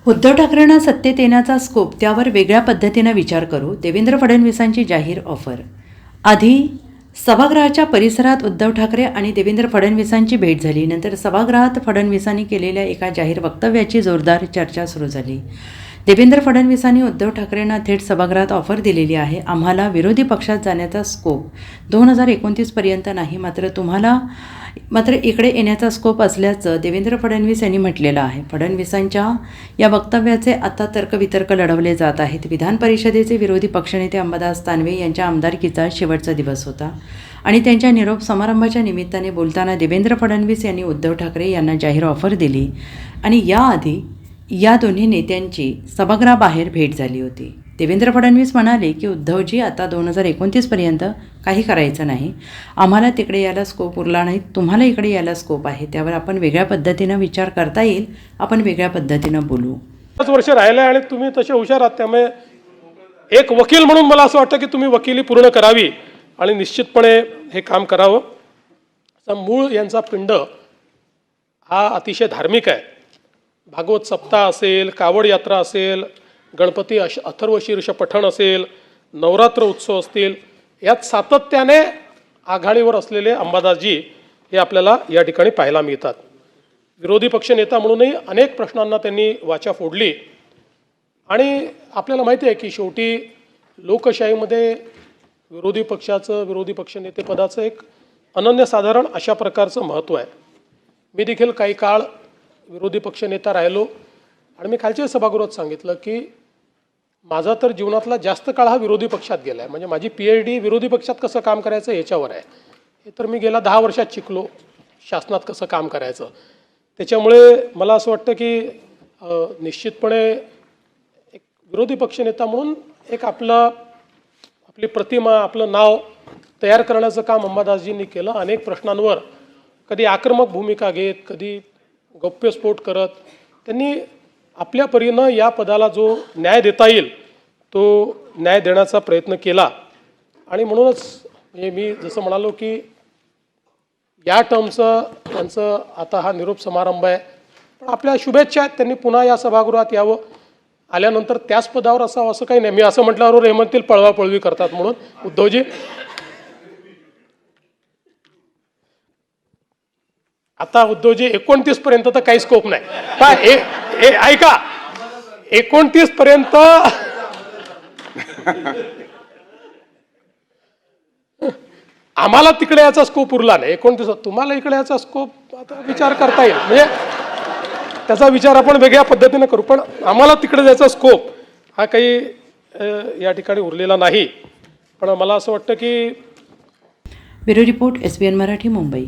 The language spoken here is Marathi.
उद्धव ठाकरेंना सत्तेत येण्याचा स्कोप, त्यावर वेगळ्या पद्धतीनं विचार करू, देवेंद्र फडणवीसांची जाहीर ऑफर. आधी सभागृहाच्या परिसरात उद्धव ठाकरे आणि देवेंद्र फडणवीसांची भेट झाली. नंतर सभागृहात फडणवीसांनी केलेल्या एका जाहीर वक्तव्याची जोरदार चर्चा सुरू झाली. देवेंद्र फडणवीसांनी उद्धव ठाकरेंना थेट सभागृहात ऑफर दिलेली आहे. आम्हाला विरोधी पक्षात जाण्याचा स्कोप 2029 पर्यंत नाही, मात्र इकडे येण्याचा स्कोप असल्याचं देवेंद्र फडणवीस यांनी म्हटलेलं आहे. फडणवीसांच्या या वक्तव्याचे आता तर्कवितर्क लढवले जात आहेत. विधान परिषदेचे विरोधी पक्षनेते अंबादास दानवे यांच्या आमदारकीचा शेवटचा दिवस होता आणि त्यांच्या निरोप समारंभाच्या निमित्ताने बोलताना देवेंद्र फडणवीस यांनी उद्धव ठाकरे यांना जाहीर ऑफर दिली आणि याआधी या दोन्ही नेत्यांची सभागृहाबाहेर भेट झाली होती. देवेंद्र फडणवीस म्हणाले की उद्धवजी, आता 2029 पर्यंत काही करायचं नाही. आम्हाला तिकडे यायला स्कोप उरला नाही, तुम्हाला इकडे यायला स्कोप आहे. त्यावर आपण वेगळ्या पद्धतीनं विचार करता येईल, आपण वेगळ्या पद्धतीनं बोलू. 5 वर्ष राहिले आणि तुम्ही तसे हुशार आहात, त्यामुळे एक वकील म्हणून मला असं वाटतं की तुम्ही वकिली पूर्ण करावी आणि निश्चितपणे हे काम करावं. मूळ यांचा पिंड हा अतिशय धार्मिक आहे. भागवत सप्ताह असेल, कावड यात्रा असेल, गणपती अथर्वशीर्ष पठण असेल, नवरात्र उत्सव असतील, यात सातत्याने आघाडीवर असलेले अंबादासजी हे आपल्याला या ठिकाणी पाहायला मिळतात. विरोधी पक्षनेता म्हणूनही अनेक प्रश्नांना त्यांनी वाचा फोडली आणि आपल्याला माहिती आहे की शेवटी लोकशाहीमध्ये विरोधी पक्षनेतेपदाचं एक अनन्यसाधारण अशा प्रकारचं महत्त्व आहे. मी देखील काही काळ विरोधी पक्षनेता राहिलो आणि मी खालच्या सभागृहात सांगितलं की माझा तर जीवनातला जास्त काळ हा विरोधी पक्षात गेला आहे. म्हणजे माझी PhD विरोधी पक्षात कसं काम करायचं याच्यावर आहे. हे तर मी गेल्या 10 वर्षात शिकलो, शासनात कसं काम करायचं. त्याच्यामुळे मला असं वाटतं की निश्चितपणे एक विरोधी पक्षनेता म्हणून एक आपली प्रतिमा, आपलं नाव तयार करण्याचं काम अंबादासजींनी केलं. अनेक प्रश्नांवर कधी आक्रमक भूमिका घेत, कधी गौप्यस्फोट करत त्यांनी आपल्या परीनं या पदाला जो न्याय देता येईल तो न्याय देण्याचा प्रयत्न केला. आणि म्हणूनच म्हणजे मी जसं म्हणालो की या टर्मचं त्यांचं आता हा निरोप समारंभ आहे, पण आपल्या शुभेच्छा आहेत. त्यांनी पुन्हा या सभागृहात यावं, आल्यानंतर त्याच पदावर असावं असं काही नाही. मी असं म्हटल्यावर हे म्हणतील पळवापळवी करतात म्हणून. उद्धवजी, आता उद्धवजी 29 पर्यंत तर काही स्कोप नाही. काय ऐका, 29 पर्यंत आम्हाला तिकडे याचा स्कोप उरला नाही. 29 तुम्हाला इकडे याचा स्कोप आता विचार करता येईल. म्हणजे त्याचा विचार आपण वेगळ्या पद्धतीने करू, पण आम्हाला तिकडे जायचा स्कोप हा काही या ठिकाणी उरलेला नाही. पण मला असं वाटतं की bureau report, SBN Marathi, Mumbai.